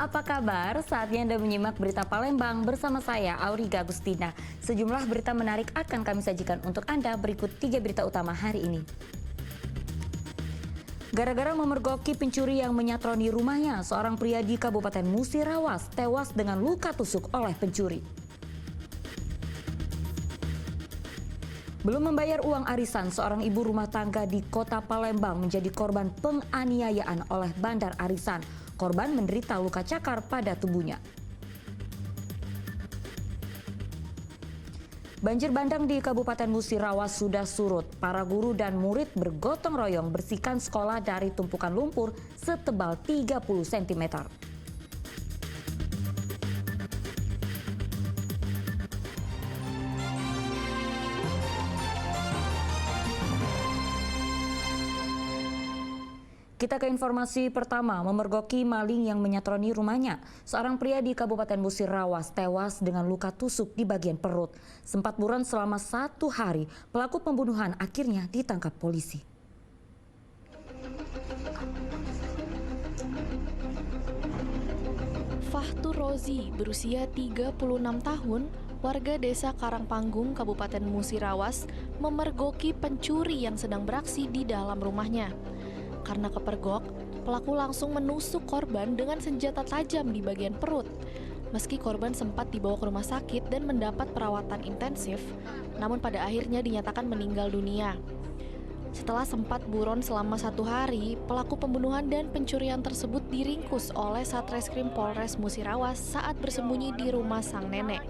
apa kabar? Saatnya Anda menyimak berita Palembang bersama saya, Auriga Agustina. Sejumlah berita menarik akan kami sajikan untuk Anda. Berikut 3 berita utama hari ini. Gara-gara memergoki pencuri yang menyatroni rumahnya, seorang pria di Kabupaten Musirawas tewas dengan luka tusuk oleh pencuri. Belum membayar uang arisan, seorang ibu rumah tangga di Kota Palembang menjadi korban penganiayaan oleh bandar arisan. Korban menderita luka cakar pada tubuhnya. Banjir bandang di Kabupaten Musirawas sudah surut. Para guru dan murid bergotong royong bersihkan sekolah dari tumpukan lumpur setebal 30 cm. Kita ke informasi pertama, memergoki maling yang menyatroni rumahnya. Seorang pria di Kabupaten Musirawas tewas dengan luka tusuk di bagian perut. Sempat buron selama 1 hari, pelaku pembunuhan akhirnya ditangkap polisi. Fahtur Rozi berusia 36 tahun, warga desa Karangpanggung, Kabupaten Musirawas, memergoki pencuri yang sedang beraksi di dalam rumahnya. Karena kepergok, pelaku langsung menusuk korban dengan senjata tajam di bagian perut. Meski korban sempat dibawa ke rumah sakit dan mendapat perawatan intensif, namun pada akhirnya dinyatakan meninggal dunia. Setelah sempat buron selama 1 hari, pelaku pembunuhan dan pencurian tersebut diringkus oleh Satreskrim Polres Musirawas saat bersembunyi di rumah sang nenek.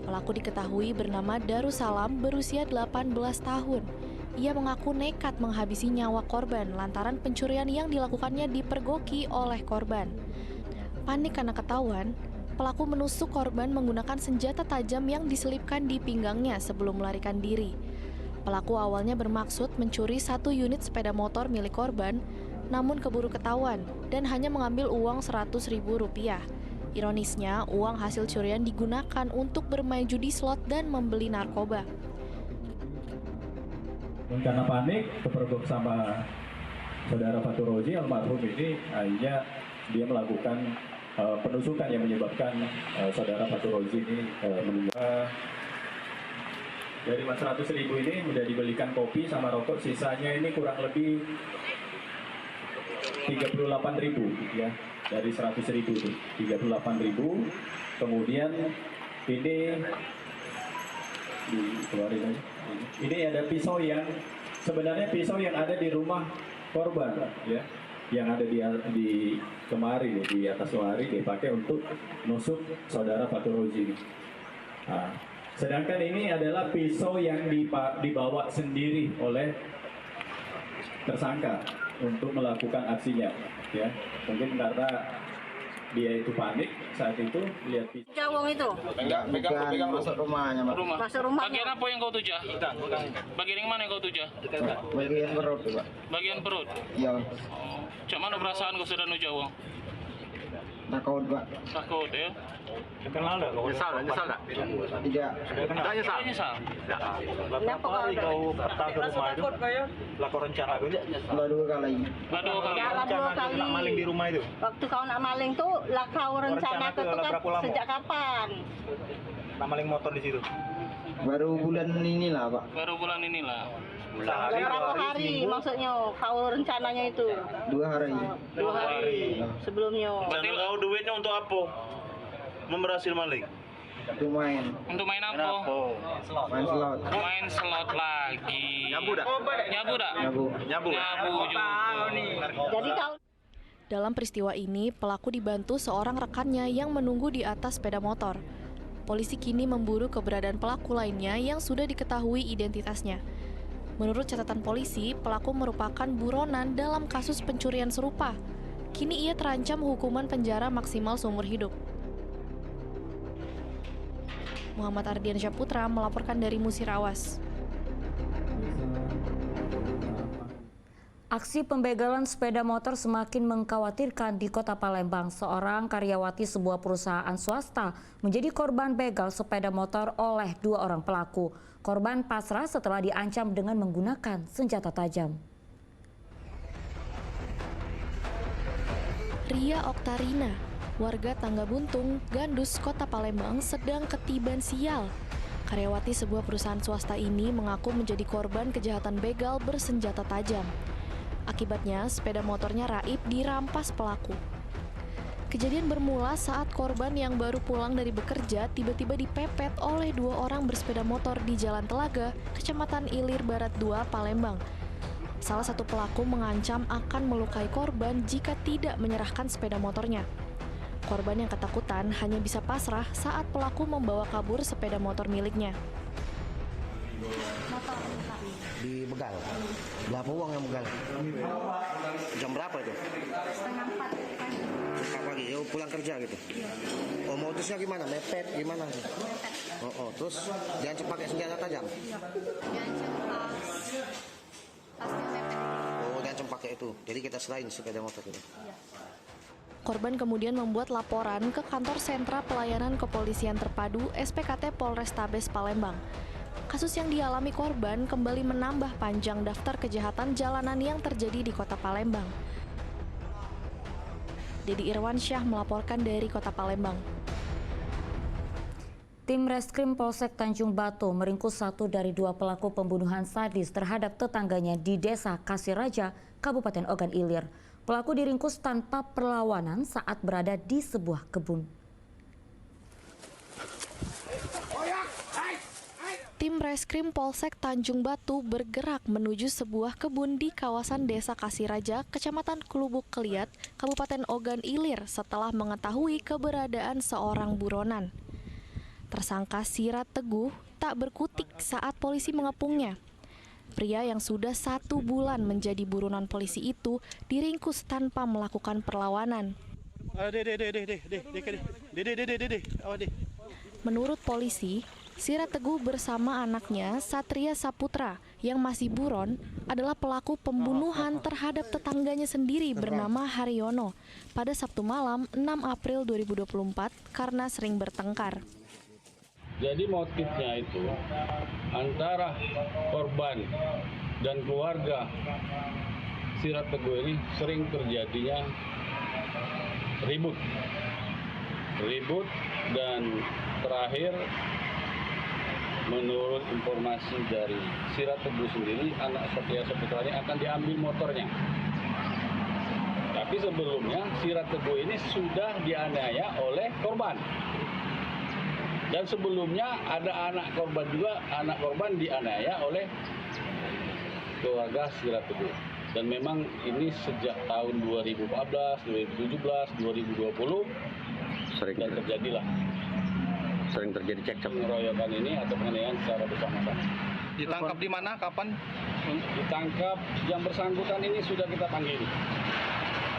Pelaku diketahui bernama Darussalam berusia 18 tahun. Ia mengaku nekat menghabisi nyawa korban lantaran pencurian yang dilakukannya dipergoki oleh korban. Panik karena ketahuan, pelaku menusuk korban menggunakan senjata tajam yang diselipkan di pinggangnya sebelum melarikan diri. Pelaku awalnya bermaksud mencuri 1 unit sepeda motor milik korban, namun keburu ketahuan dan hanya mengambil uang Rp100.000. Ironisnya, uang hasil curian digunakan untuk bermain judi slot dan membeli narkoba. Karena panik, kepergok sama saudara Fahtur Rozi almarhum ini, akhirnya dia melakukan penusukan yang menyebabkan saudara Fahtur Rozi ini meninggal. Dari Mas 100.000 ini udah dibelikan kopi sama rokok, sisanya ini kurang lebih 38.000 ya, dari 100.000 itu 38.000. Kemudian ini dikeluarin aja. Ini ada pisau yang sebenarnya pisau yang ada di rumah korban ya, yang ada di kemari di atas lemari dipakai untuk nusuk saudara Fahtur Rozi. Nah, sedangkan ini adalah pisau yang dibawa sendiri oleh tersangka untuk melakukan aksinya ya. Mungkin karena dia itu panik saat itu lihat pisau. Jawong itu? Pegang masuk rumahnya, Pak. Masuk rumahnya. Bagian apa yang kau tujah? Bagian yang mana yang kau tujah? Bagian perut, Pak. Bagian perut? Iya. Cak mana perasaan kau sudah nujawong? Takut, Pak. Takut ya? Kenal enggak? Nyesal enggak? Tidak. Enggak nyesal. Nyesal? Berapa kali kau datang ke rumah itu? Lapor rencana itu? Sudah 2 kali. Baru kali. Jalan 2 kali. Nak maling di rumah itu? Waktu kau nak maling tuh, lah kau rencana Rencana itu tuh kan berapa lama? sejak kapan? Nak maling motor di situ? Baru bulan inilah, Pak. Baru bulan inilah. Sehari, Berapa 2 hari seminggu. maksudnya kau rencananya itu? 2 hari. 2 hari sebelumnya. Berarti kau duitnya untuk apa? Memberhasil maling? Itu main. Untuk main apa? Main slot. Main slot lagi. Nyabu dah? Nyabu dah? Nyabu. Nyabu. Nyabu juga. Jadi kau Dalam peristiwa ini, pelaku dibantu seorang rekannya yang menunggu di atas sepeda motor. Polisi kini memburu keberadaan pelaku lainnya yang sudah diketahui identitasnya. Menurut catatan polisi, pelaku merupakan buronan dalam kasus pencurian serupa. Kini ia terancam hukuman penjara maksimal seumur hidup. Muhammad Ardiansyah Putra melaporkan dari Musirawas. Aksi pembegalan sepeda motor semakin mengkhawatirkan di Kota Palembang. Seorang karyawati sebuah perusahaan swasta menjadi korban begal sepeda motor oleh 2 orang pelaku. Korban pasrah setelah diancam dengan menggunakan senjata tajam. Ria Oktarina warga Tangga Buntung, Gandus, Kota Palembang sedang ketiban sial. Karyawati sebuah perusahaan swasta ini mengaku menjadi korban kejahatan begal bersenjata tajam. Akibatnya, sepeda motornya raib dirampas pelaku. Kejadian bermula saat korban yang baru pulang dari bekerja tiba-tiba dipepet oleh 2 orang bersepeda motor di Jalan Telaga, Kecamatan Ilir Barat 2, Palembang. Salah satu pelaku mengancam akan melukai korban jika tidak menyerahkan sepeda motornya. Korban yang ketakutan hanya bisa pasrah saat pelaku membawa kabur sepeda motor miliknya. Dibegal. Berapa uang yang begal? Jam berapa itu? Setengah 4 pagi. Ya, pulang kerja gitu. Oh, modusnya gimana? Mepet gimana? Oh, terus jangan pakai senjata tajam. Oh, jangan pakai itu. Jadi kita selain sepeda motor itu. Korban kemudian membuat laporan ke Kantor Sentra Pelayanan Kepolisian Terpadu SPKT Polrestabes Palembang. Kasus yang dialami korban kembali menambah panjang daftar kejahatan jalanan yang terjadi di Kota Palembang. Dedi Irwansyah melaporkan dari Kota Palembang. Tim Reskrim Polsek Tanjung Batu meringkus 1 dari 2 pelaku pembunuhan sadis terhadap tetangganya di Desa Kasiraja, Kabupaten Ogan Ilir. Pelaku diringkus tanpa perlawanan saat berada di sebuah kebun. Tim Reskrim Polsek Tanjung Batu bergerak menuju sebuah kebun di kawasan Desa Kasiraja, Kecamatan Kelubuk Keliat, Kabupaten Ogan Ilir setelah mengetahui keberadaan seorang buronan. Tersangka Sirat Teguh tak berkutik saat polisi mengepungnya. Pria yang sudah 1 bulan menjadi buronan polisi itu diringkus tanpa melakukan perlawanan. Menurut polisi, Sirat Teguh bersama anaknya Satria Saputra yang masih buron adalah pelaku pembunuhan terhadap tetangganya sendiri bernama Haryono pada Sabtu malam 6 April 2024 karena sering bertengkar. Jadi motifnya itu antara korban dan keluarga Sirat Teguh ini sering terjadinya ribut dan terakhir menurut informasi dari Sirat Teguh sendiri, anak Satria Saputra ini akan diambil motornya. Tapi sebelumnya Sirat Teguh ini sudah dianiaya oleh korban. Dan sebelumnya ada anak korban juga, anak korban dianiaya oleh keluarga Sirat Teguh. Dan memang ini sejak tahun 2014, 2017, 2020 dan terjadilah. Sering terjadi cekcok. Pengeroyokan ini atau penganiayaan secara bersama-sama. Ditangkap di mana? Kapan? Ditangkap yang bersangkutan ini sudah kita panggil.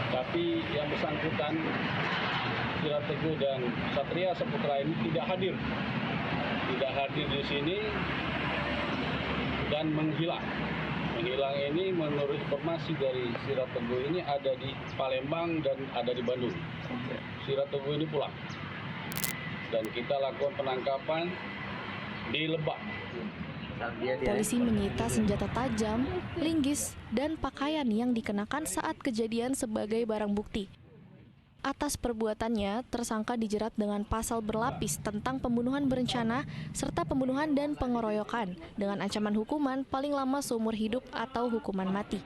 Tapi yang bersangkutan Sirat Teguh dan Satria Saputra ini tidak hadir. Tidak hadir di sini dan menghilang. Menghilang ini menurut informasi dari Sirat Teguh ini ada di Palembang dan ada di Bandung. Sirat Teguh ini pulang. Dan kita lakukan penangkapan di Lebak. Polisi menyita senjata tajam, linggis, dan pakaian yang dikenakan saat kejadian sebagai barang bukti. Atas perbuatannya, tersangka dijerat dengan pasal berlapis tentang pembunuhan berencana serta pembunuhan dan pengeroyokan dengan ancaman hukuman paling lama seumur hidup atau hukuman mati.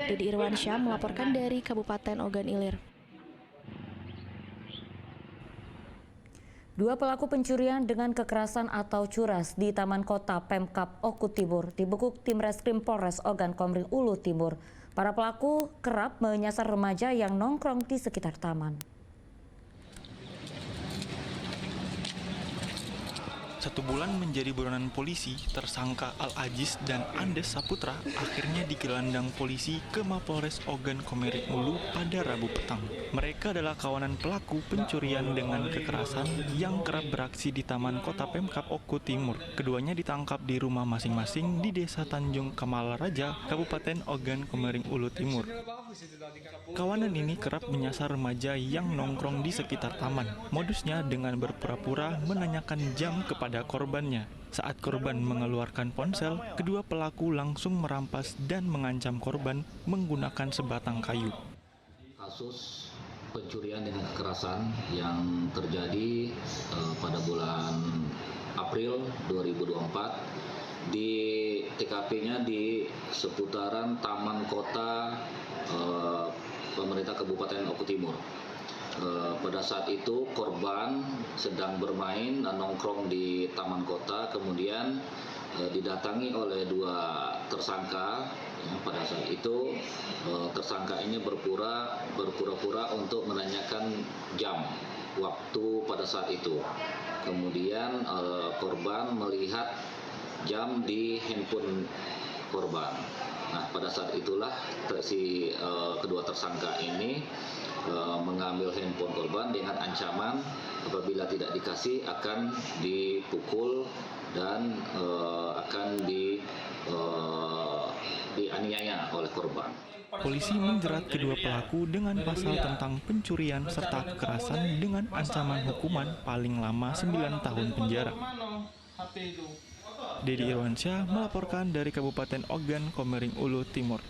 Dedi Irwansyah melaporkan dari Kabupaten Ogan Ilir. 2 pelaku pencurian dengan kekerasan atau curas di Taman Kota Pemkab Oku Timur dibekuk tim Reskrim Polres Ogan Komering Ulu Timur. Para pelaku kerap menyasar remaja yang nongkrong di sekitar taman. 1 bulan menjadi buronan polisi, tersangka Al-Ajiz dan Andes Saputra akhirnya digelandang polisi ke Mapolres Ogan Komering Ulu pada Rabu petang. Mereka adalah kawanan pelaku pencurian dengan kekerasan yang kerap beraksi di Taman Kota Pemkab Oku Timur. Keduanya ditangkap di rumah masing-masing di Desa Tanjung Kamala Raja, Kabupaten Ogan Komering Ulu Timur. Kawanan ini kerap menyasar remaja yang nongkrong di sekitar taman. Modusnya dengan berpura-pura menanyakan jam kepada korbannya. Saat korban mengeluarkan ponsel, kedua pelaku langsung merampas dan mengancam korban menggunakan sebatang kayu. Kasus pencurian dengan kekerasan yang terjadi pada bulan April 2024 di TKP-nya di seputaran Taman Kota pemerintah Kabupaten Oku Timur. Pada saat itu korban sedang bermain dan nongkrong di Taman Kota, kemudian didatangi oleh dua tersangka. Pada saat itu tersangka ini berpura-pura untuk menanyakan jam waktu pada saat itu. Kemudian korban melihat jam di handphone korban. Nah, pada saat itulah si kedua tersangka ini mengambil handphone korban dengan ancaman apabila tidak dikasih akan dipukul dan akan dianiaya oleh korban. Polisi menjerat kedua pelaku dengan pasal tentang pencurian serta kekerasan dengan ancaman hukuman paling lama 9 tahun penjara. Dedi Irwansyah melaporkan dari Kabupaten Ogan Komering Ulu Timur.